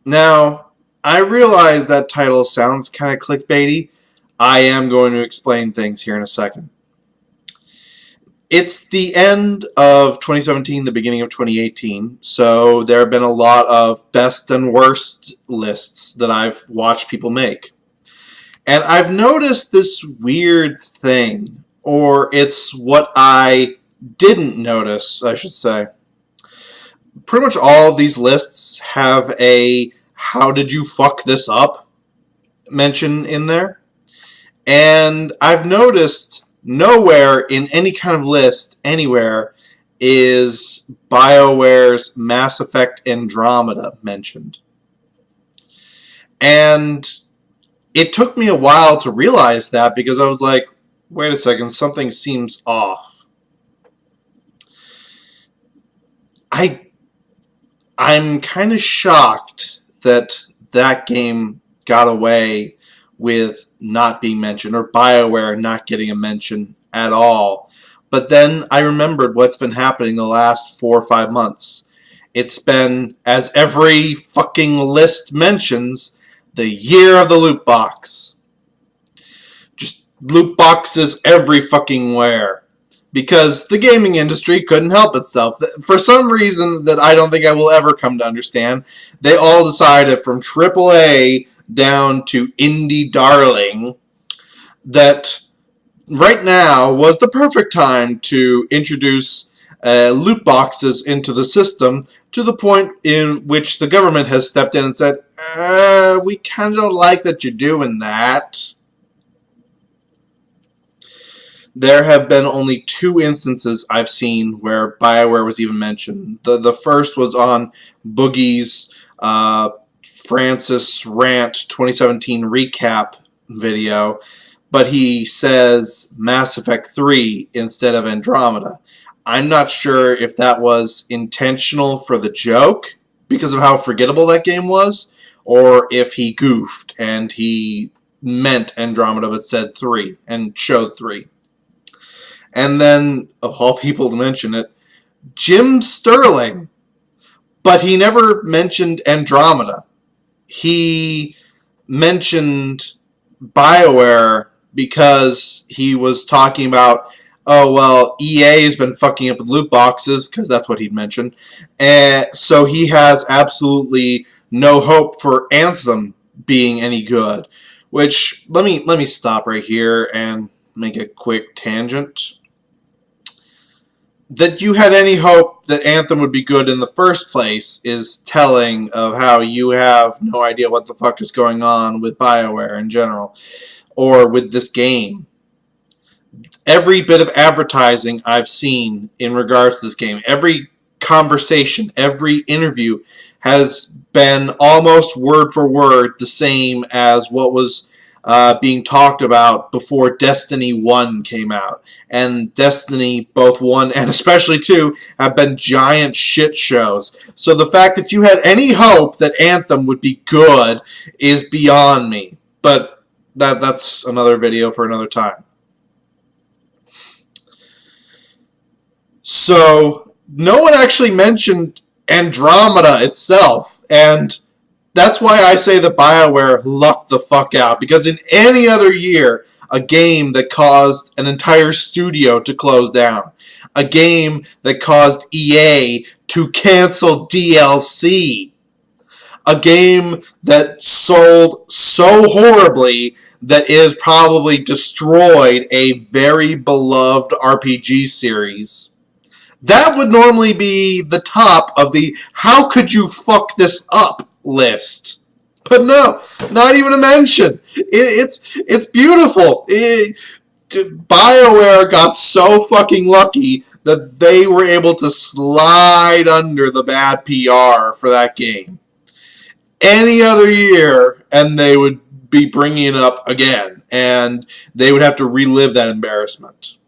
Now, I realize that title sounds kind of clickbaity. I am going to explain things here in a second. It's the end of 2017, the beginning of 2018, so there have been a lot of best and worst lists that I've watched people make. And I've noticed this weird thing, or it's what I didn't notice, I should say. Pretty much all of these lists have a "how did you fuck this up" mention in there. And I've noticed nowhere in any kind of list anywhere is BioWare's Mass Effect Andromeda mentioned. And it took me a while to realize that, because I was like, wait a second, something seems off. I'm kind of shocked that that game got away with not being mentioned, or BioWare not getting a mention at all. But then I remembered what's been happening the last 4 or 5 months. It's been, as every fucking list mentions, the year of the loot box. Just loot boxes every fucking where. Because the gaming industry couldn't help itself. For some reason that I don't think I will ever come to understand, they all decided from AAA down to indie darling that right now was the perfect time to introduce loot boxes into the system, to the point in which the government has stepped in and said, we kind of don't like that you're doing that. There have been only 2 instances I've seen where BioWare was even mentioned. The first was on Boogie's Francis Rant 2017 recap video, but he says Mass Effect 3 instead of Andromeda. I'm not sure if that was intentional for the joke, because of how forgettable that game was, or if he goofed and he meant Andromeda but said 3 and showed 3. And then, of all people to mention it, Jim Sterling. But he never mentioned Andromeda. He mentioned BioWare because he was talking about, oh, well, EA has been fucking up with loot boxes, because that's what he'd mentioned. And so he has absolutely no hope for Anthem being any good. Which, let me stop right here and make a quick tangent. That you had any hope that Anthem would be good in the first place is telling of how you have no idea what the fuck is going on with BioWare in general, or with this game. Every bit of advertising I've seen in regards to this game, every conversation, every interview has been almost word for word the same as what was being talked about before Destiny 1 came out. And Destiny, both 1 and especially 2, have been giant shit shows. So the fact that you had any hope that Anthem would be good is beyond me. But that's another video for another time. So no one actually mentioned Andromeda itself, and that's why I say that BioWare lucked the fuck out. Because in any other year, a game that caused an entire studio to close down, a game that caused EA to cancel DLC, a game that sold so horribly that it has probably destroyed a very beloved RPG series, that would normally be the top of the "how could you fuck this up" list. But no, not even a mention. It's beautiful. BioWare got so fucking lucky that they were able to slide under the bad PR for that game. Any other year, and they would be bringing it up again, and they would have to relive that embarrassment.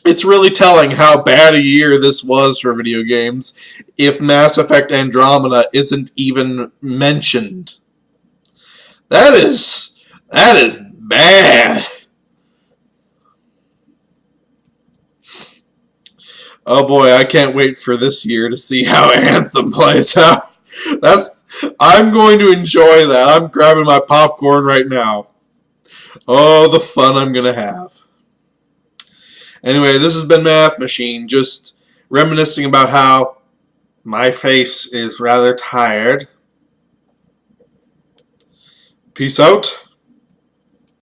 It's really telling how bad a year this was for video games if Mass Effect Andromeda isn't even mentioned. That is bad. Oh boy, I can't wait for this year to see how Anthem plays out. I'm going to enjoy that. I'm grabbing my popcorn right now. Oh, the fun I'm going to have. Anyway, this has been Math Machine, just reminiscing about how my face is rather tired. Peace out.